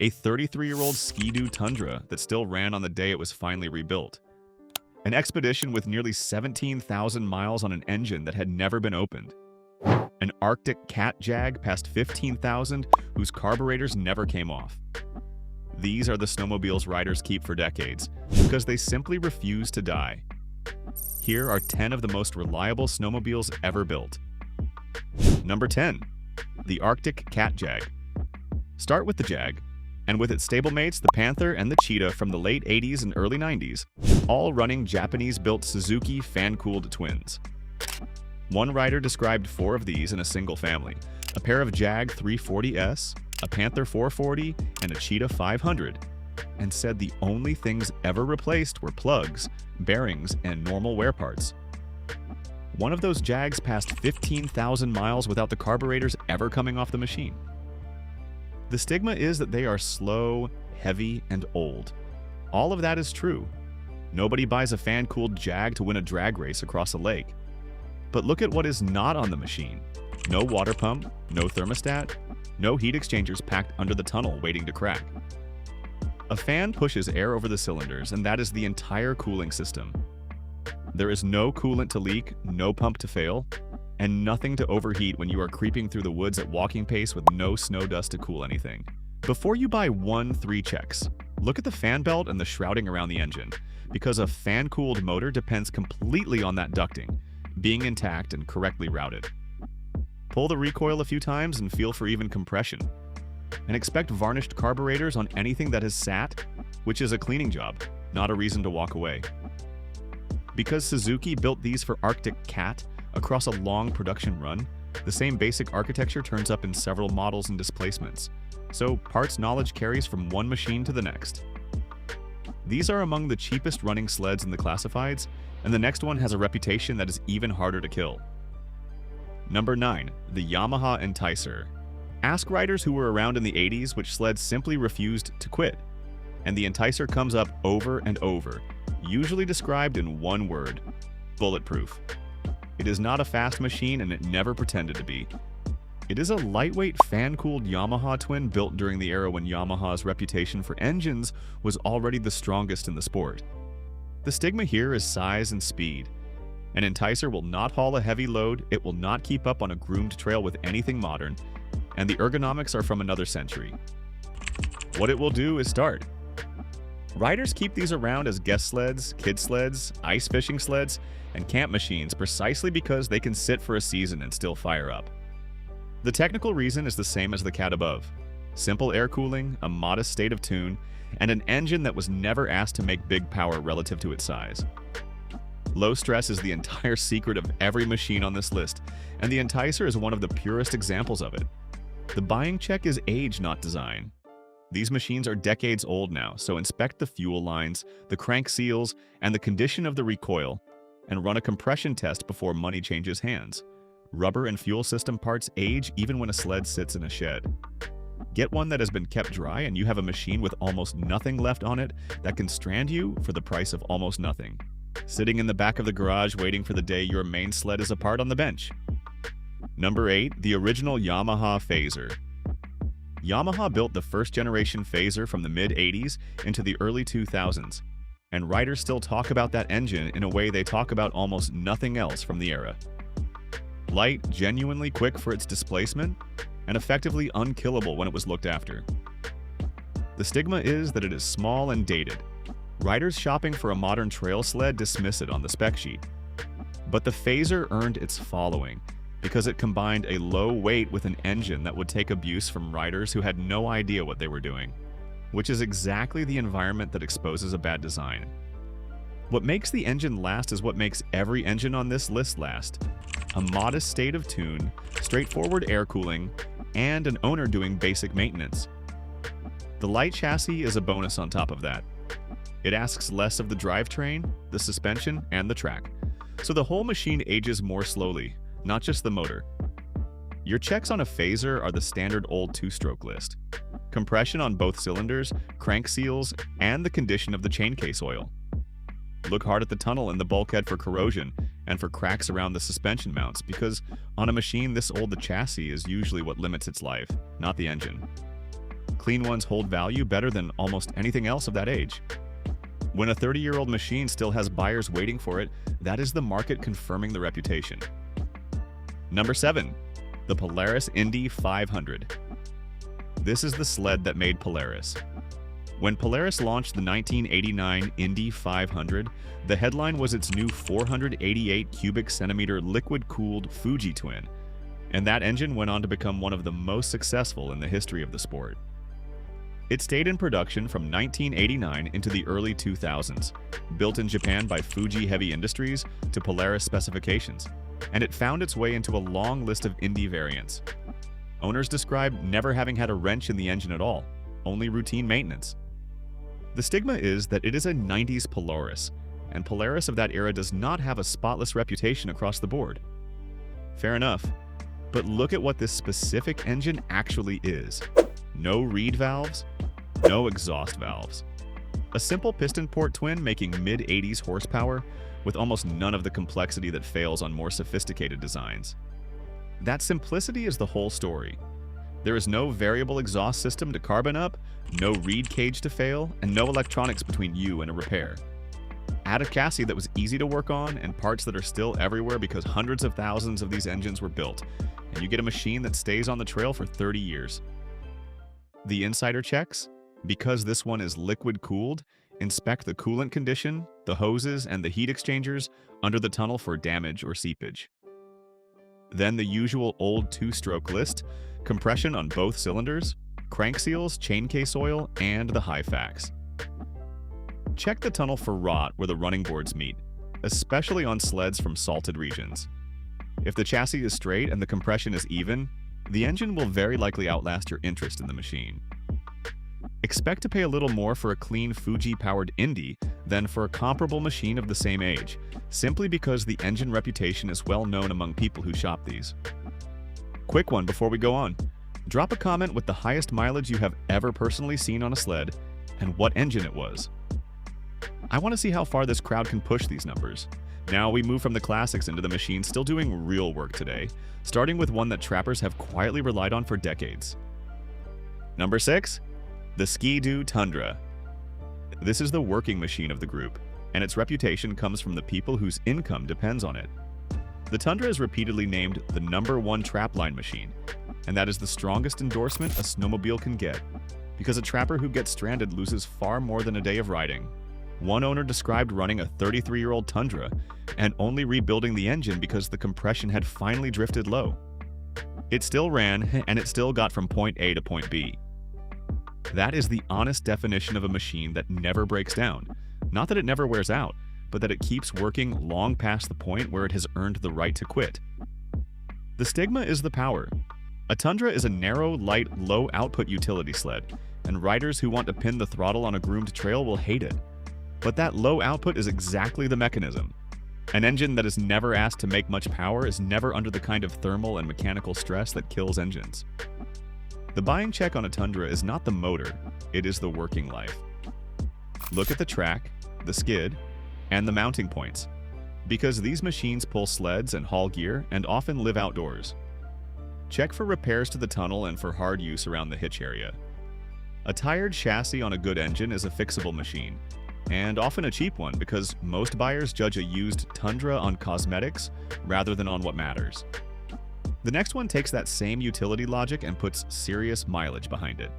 A 33-year-old Ski-Doo Tundra that still ran on the day it was finally rebuilt. An expedition with nearly 17,000 miles on an engine that had never been opened. An Arctic Cat Jag past 15,000 whose carburetors never came off. These are the snowmobiles riders keep for decades because they simply refuse to die. Here are 10 of the most reliable snowmobiles ever built. Number 10. The Arctic Cat Jag. Start with the Jag, and with its stablemates, the Panther and the Cheetah from the late 80s and early 90s, all running Japanese-built Suzuki fan-cooled twins. One rider described 4 of these in a single family: a pair of Jag 340S, a Panther 440, and a Cheetah 500, and said the only things ever replaced were plugs, bearings, and normal wear parts. One of those Jags passed 15,000 miles without the carburetors ever coming off the machine. The stigma is that they are slow, heavy, and old. All of that is true. Nobody buys a fan-cooled Jag to win a drag race across a lake. But look at what is not on the machine. No water pump, no thermostat, no heat exchangers packed under the tunnel waiting to crack. A fan pushes air over the cylinders, and that is the entire cooling system. There is no coolant to leak, no pump to fail, and nothing to overheat when you are creeping through the woods at walking pace with no snow dust to cool anything. Before you buy 3 checks, look at the fan belt and the shrouding around the engine, because a fan-cooled motor depends completely on that ducting being intact and correctly routed. Pull the recoil a few times and feel for even compression. And expect varnished carburetors on anything that has sat, which is a cleaning job, not a reason to walk away. Because Suzuki built these for Arctic Cat across a long production run, the same basic architecture turns up in several models and displacements, so parts knowledge carries from one machine to the next. These are among the cheapest running sleds in the classifieds, and the next one has a reputation that is even harder to kill. Number 9. The Yamaha Enticer. Ask riders who were around in the 80s which sleds simply refused to quit, and the Enticer comes up over and over, usually described in one word: bulletproof. It is not a fast machine, and it never pretended to be. It is a lightweight fan-cooled Yamaha twin built during the era when Yamaha's reputation for engines was already the strongest in the sport. The stigma here is size and speed. An Enticer will not haul a heavy load, it will not keep up on a groomed trail with anything modern, and the ergonomics are from another century. What it will do is start. Riders keep these around as guest sleds, kid sleds, ice fishing sleds, and camp machines precisely because they can sit for a season and still fire up. The technical reason is the same as the Cat above: simple air cooling, a modest state of tune, and an engine that was never asked to make big power relative to its size. Low stress is the entire secret of every machine on this list, and the Enticer is one of the purest examples of it. The buying check is age, not design. These machines are decades old now, so inspect the fuel lines, the crank seals, and the condition of the recoil, and run a compression test before money changes hands. Rubber and fuel system parts age even when a sled sits in a shed. Get one that has been kept dry and you have a machine with almost nothing left on it that can strand you for the price of almost nothing, sitting in the back of the garage waiting for the day your main sled is apart on the bench. Number 8. The original Yamaha Phaser. Yamaha built the first-generation Phaser from the mid-80s into the early 2000s, and riders still talk about that engine in a way they talk about almost nothing else from the era. Light, genuinely quick for its displacement, and effectively unkillable when it was looked after. The stigma is that it is small and dated. Riders shopping for a modern trail sled dismiss it on the spec sheet. But the Phaser earned its following because it combined a low weight with an engine that would take abuse from riders who had no idea what they were doing, which is exactly the environment that exposes a bad design. What makes the engine last is what makes every engine on this list last: a modest state of tune, straightforward air cooling, and an owner doing basic maintenance. The light chassis is a bonus on top of that. It asks less of the drivetrain, the suspension, and the track, so the whole machine ages more slowly, not just the motor. Your checks on a Phaser are the standard old 2-stroke list: compression on both cylinders, crank seals, and the condition of the chain case oil. Look hard at the tunnel and the bulkhead for corrosion and for cracks around the suspension mounts, because on a machine this old, the chassis is usually what limits its life, not the engine. Clean ones hold value better than almost anything else of that age. When a 30-year-old machine still has buyers waiting for it, that is the market confirming the reputation. Number 7. The Polaris Indy 500. This is the sled that made Polaris. When Polaris launched the 1989 Indy 500, the headline was its new 488 cubic centimeter liquid-cooled Fuji twin, and that engine went on to become one of the most successful in the history of the sport. It stayed in production from 1989 into the early 2000s, built in Japan by Fuji Heavy Industries to Polaris specifications, and it found its way into a long list of Indy variants. Owners described never having had a wrench in the engine at all, only routine maintenance. The stigma is that it is a 90s Polaris, and Polaris of that era does not have a spotless reputation across the board. Fair enough, but look at what this specific engine actually is. No reed valves, no exhaust valves. A simple piston port twin making mid-80s horsepower with almost none of the complexity that fails on more sophisticated designs. That simplicity is the whole story. There is no variable exhaust system to carbon up, no reed cage to fail, and no electronics between you and a repair. Add a chassis that was easy to work on and parts that are still everywhere because hundreds of thousands of these engines were built, and you get a machine that stays on the trail for 30 years. The insider checks? Because this one is liquid-cooled, inspect the coolant condition, the hoses, and the heat exchangers under the tunnel for damage or seepage. Then the usual old two-stroke list, compression on both cylinders, crank seals, chain case oil, and the Hyfax. Check the tunnel for rot where the running boards meet, especially on sleds from salted regions. If the chassis is straight and the compression is even, the engine will very likely outlast your interest in the machine. Expect to pay a little more for a clean Fuji-powered Indy than for a comparable machine of the same age, simply because the engine reputation is well known among people who shop these. Quick one before we go on. Drop a comment with the highest mileage you have ever personally seen on a sled and what engine it was. I want to see how far this crowd can push these numbers. Now we move from the classics into the machines still doing real work today, starting with one that trappers have quietly relied on for decades. Number 6. The Ski-Doo Tundra. This is the working machine of the group, and its reputation comes from the people whose income depends on it. The Tundra is repeatedly named the #1 trapline machine, and that is the strongest endorsement a snowmobile can get, because a trapper who gets stranded loses far more than a day of riding. One owner described running a 33-year-old Tundra and only rebuilding the engine because the compression had finally drifted low. It still ran, and it still got from point A to point B. That is the honest definition of a machine that never breaks down. Not that it never wears out, but that it keeps working long past the point where it has earned the right to quit. The stigma is the power. A Tundra is a narrow, light, low-output utility sled, and riders who want to pin the throttle on a groomed trail will hate it. But that low output is exactly the mechanism. An engine that is never asked to make much power is never under the kind of thermal and mechanical stress that kills engines. The buying check on a Tundra is not the motor, it is the working life. Look at the track, the skid, and the mounting points, because these machines pull sleds and haul gear and often live outdoors. Check for repairs to the tunnel and for hard use around the hitch area. A tired chassis on a good engine is a fixable machine, and often a cheap one because most buyers judge a used Tundra on cosmetics rather than on what matters. The next one takes that same utility logic and puts serious mileage behind it.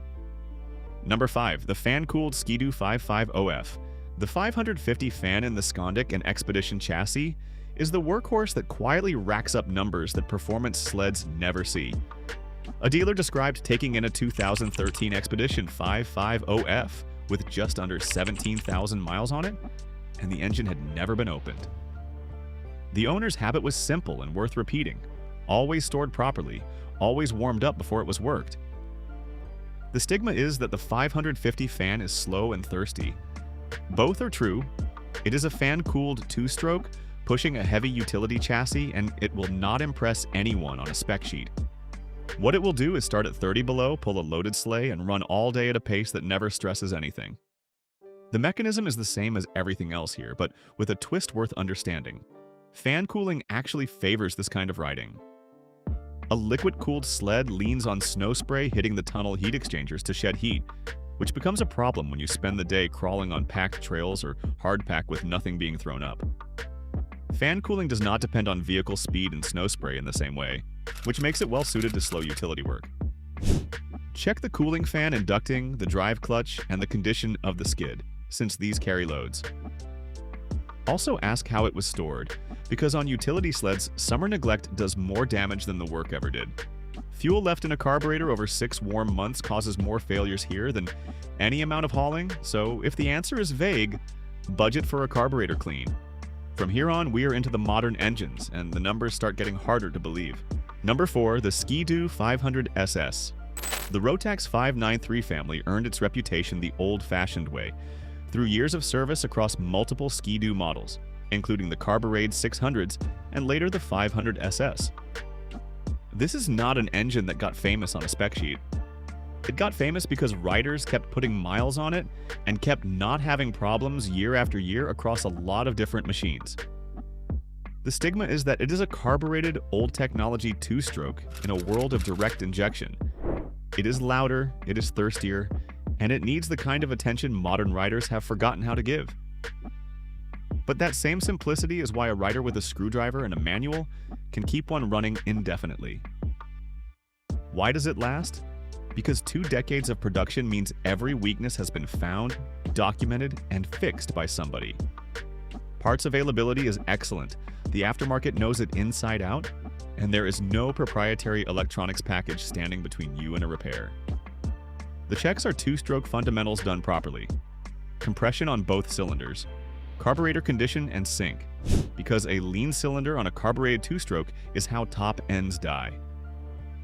Number 5. The fan-cooled Ski-Doo 55OF. The 550 fan in the Skondik and Expedition chassis is the workhorse that quietly racks up numbers that performance sleds never see. A dealer described taking in a 2013 Expedition 55OF with just under 17,000 miles on it, and the engine had never been opened. The owner's habit was simple and worth repeating. Always stored properly, always warmed up before it was worked. The stigma is that the 550 fan is slow and thirsty. Both are true. It is a fan-cooled two-stroke, pushing a heavy utility chassis, and it will not impress anyone on a spec sheet. What it will do is start at 30 below, pull a loaded sleigh, and run all day at a pace that never stresses anything. The mechanism is the same as everything else here, but with a twist worth understanding. Fan cooling actually favors this kind of riding. A liquid-cooled sled leans on snow spray hitting the tunnel heat exchangers to shed heat, which becomes a problem when you spend the day crawling on packed trails or hardpack with nothing being thrown up. Fan cooling does not depend on vehicle speed and snow spray in the same way, which makes it well suited to slow utility work. Check the cooling fan and ducting, the drive clutch, and the condition of the skid, since these carry loads. Also ask how it was stored, because on utility sleds, summer neglect does more damage than the work ever did. Fuel left in a carburetor over 6 warm months causes more failures here than any amount of hauling, so if the answer is vague, budget for a carburetor clean. From here on, we are into the modern engines, and the numbers start getting harder to believe. Number 4, the Ski-Doo 500 SS. The Rotax 593 family earned its reputation the old-fashioned way, through years of service across multiple Ski-Doo models, including the Carburade 600s and later the 500 SS. This is not an engine that got famous on a spec sheet. It got famous because riders kept putting miles on it and kept not having problems year after year across a lot of different machines. The stigma is that it is a carbureted, old-technology two-stroke in a world of direct injection. It is louder, it is thirstier, and it needs the kind of attention modern riders have forgotten how to give. But that same simplicity is why a rider with a screwdriver and a manual can keep one running indefinitely. Why does it last? Because 2 decades of production means every weakness has been found, documented, and fixed by somebody. Parts availability is excellent, the aftermarket knows it inside out, and there is no proprietary electronics package standing between you and a repair. The checks are two-stroke fundamentals done properly. Compression on both cylinders, carburetor condition, and sync, because a lean cylinder on a carbureted two-stroke is how top ends die.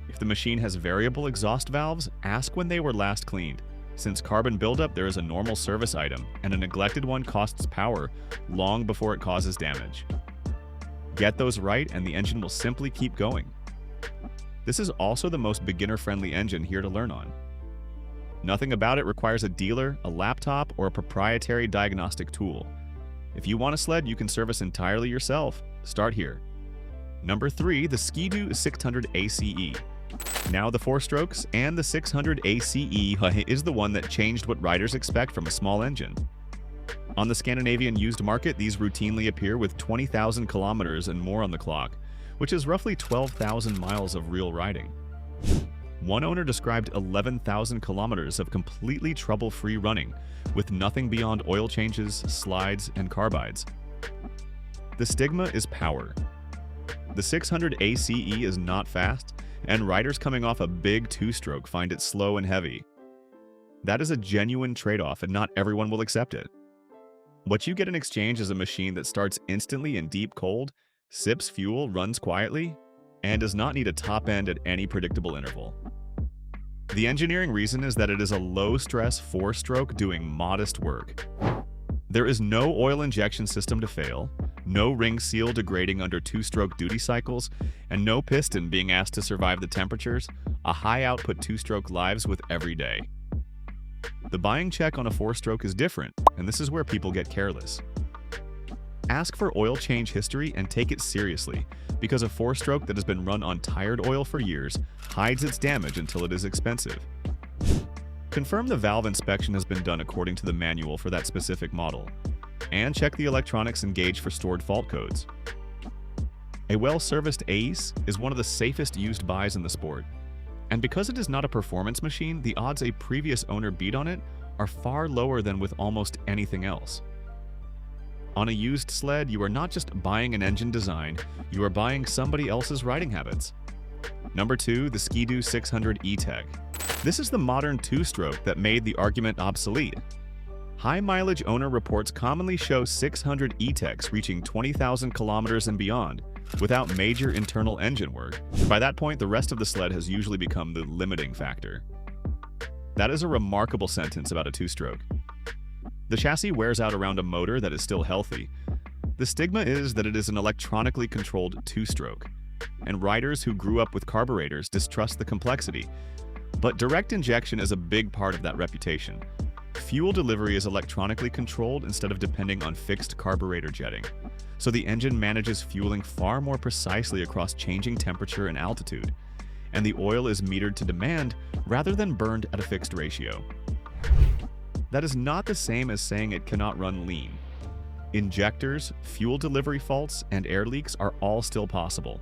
If the machine has variable exhaust valves, ask when they were last cleaned. Since carbon buildup, there is a normal service item, and a neglected one costs power long before it causes damage. Get those right, and the engine will simply keep going. This is also the most beginner-friendly engine here to learn on. Nothing about it requires a dealer, a laptop, or a proprietary diagnostic tool. If you want a sled you can service entirely yourself, start here. Number 3, the Ski-Doo 600 ACE. Now the 4 strokes, and the 600 ACE is the one that changed what riders expect from a small engine. On the Scandinavian used market, these routinely appear with 20,000 kilometers and more on the clock, which is roughly 12,000 miles of real riding. One owner described 11,000 kilometers of completely trouble-free running, with nothing beyond oil changes, slides, and carbides. The stigma is power. The 600 ACE is not fast, and riders coming off a big two-stroke find it slow and heavy. That is a genuine trade-off, and not everyone will accept it. What you get in exchange is a machine that starts instantly in deep cold, sips fuel, runs quietly, and does not need a top end at any predictable interval. The engineering reason is that it is a low-stress 4-stroke doing modest work. There is no oil injection system to fail, no ring seal degrading under 2-stroke duty cycles, and no piston being asked to survive the temperatures a high-output 2-stroke lives with every day. The buying check on a 4-stroke is different, and this is where people get careless. Ask for oil change history and take it seriously, because a 4-stroke that has been run on tired oil for years hides its damage until it is expensive. Confirm the valve inspection has been done according to the manual for that specific model, and check the electronics and gauge for stored fault codes. A well-serviced ACE is one of the safest used buys in the sport, and because it is not a performance machine, the odds a previous owner beat on it are far lower than with almost anything else. On a used sled, you are not just buying an engine design, you are buying somebody else's riding habits. Number 2, the Ski-Doo 600 E-Tech. This is the modern two-stroke that made the argument obsolete. High-mileage owner reports commonly show 600 E-Techs reaching 20,000 kilometers and beyond without major internal engine work. By that point, the rest of the sled has usually become the limiting factor. That is a remarkable sentence about a two-stroke. The chassis wears out around a motor that is still healthy. The stigma is that it is an electronically controlled two-stroke, and riders who grew up with carburetors distrust the complexity. But direct injection is a big part of that reputation. Fuel delivery is electronically controlled instead of depending on fixed carburetor jetting, so the engine manages fueling far more precisely across changing temperature and altitude. and the oil is metered to demand rather than burned at a fixed ratio. That is not the same as saying it cannot run lean. Injectors, fuel delivery faults, and air leaks are all still possible.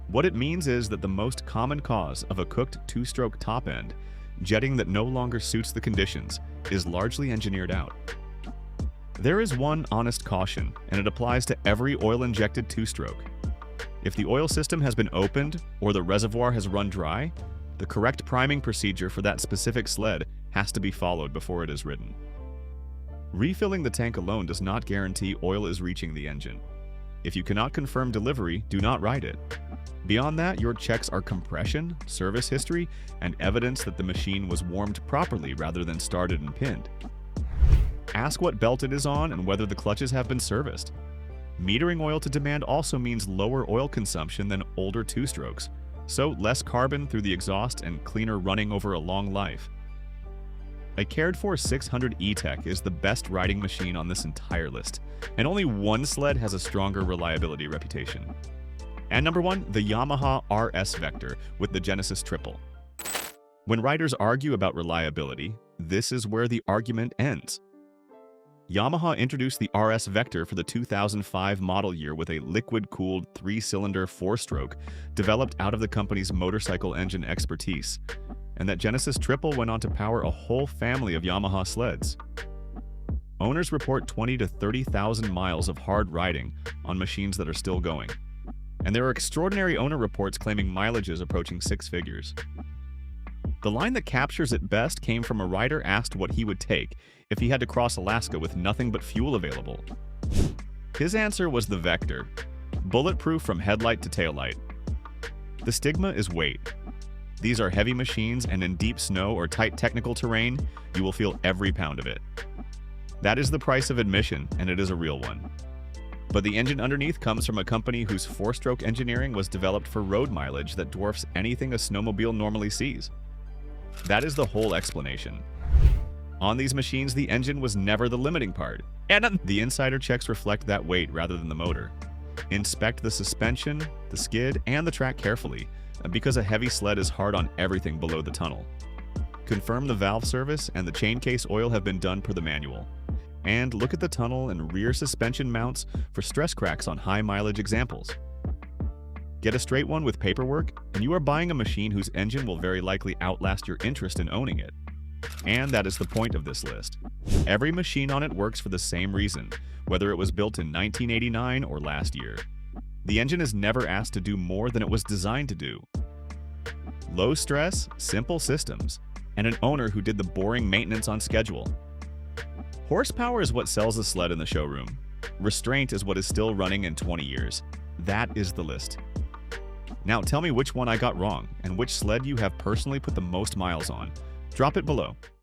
What it means is that the most common cause of a cooked two-stroke top end, jetting that no longer suits the conditions, is largely engineered out. There is one honest caution, and it applies to every oil-injected two-stroke. If the oil system has been opened or the reservoir has run dry, the correct priming procedure for that specific sled has to be followed before it is ridden. Refilling the tank alone does not guarantee oil is reaching the engine. If you cannot confirm delivery, do not ride it. Beyond that, your checks are compression, service history, and evidence that the machine was warmed properly rather than started and pinned. Ask what belt it is on and whether the clutches have been serviced. Metering oil to demand also means lower oil consumption than older two-strokes, so less carbon through the exhaust and cleaner running over a long life. A cared-for 600 E-Tech is the best riding machine on this entire list, and only one sled has a stronger reliability reputation. And number 1, the Yamaha RS Vector with the Genesis Triple. When riders argue about reliability, this is where the argument ends. Yamaha introduced the RS Vector for the 2005 model year with a liquid-cooled 3-cylinder 4-stroke developed out of the company's motorcycle engine expertise, and that Genesis Triple went on to power a whole family of Yamaha sleds. Owners report 20 to 30,000 miles of hard riding on machines that are still going, and there are extraordinary owner reports claiming mileages approaching 6 figures. The line that captures it best came from a rider asked what he would take if he had to cross Alaska with nothing but fuel available. His answer was the Vector, bulletproof from headlight to taillight. The stigma is weight. These are heavy machines, and in deep snow or tight technical terrain, you will feel every pound of it. That is the price of admission, and it is a real one. But the engine underneath comes from a company whose 4-stroke engineering was developed for road mileage that dwarfs anything a snowmobile normally sees. That is the whole explanation. On these machines, the engine was never the limiting part, and the insider checks reflect that weight rather than the motor. Inspect the suspension, the skid, and the track carefully, because a heavy sled is hard on everything below the tunnel. Confirm the valve service and the chain case oil have been done per the manual. And look at the tunnel and rear suspension mounts for stress cracks on high mileage examples. Get a straight one with paperwork, and you are buying a machine whose engine will very likely outlast your interest in owning it. And that is the point of this list. Every machine on it works for the same reason, whether it was built in 1989 or last year. The engine is never asked to do more than it was designed to do. Low stress, simple systems, and an owner who did the boring maintenance on schedule. Horsepower is what sells a sled in the showroom. Restraint is what is still running in 20 years. That is the list. Now tell me which one I got wrong, and which sled you have personally put the most miles on. Drop it below.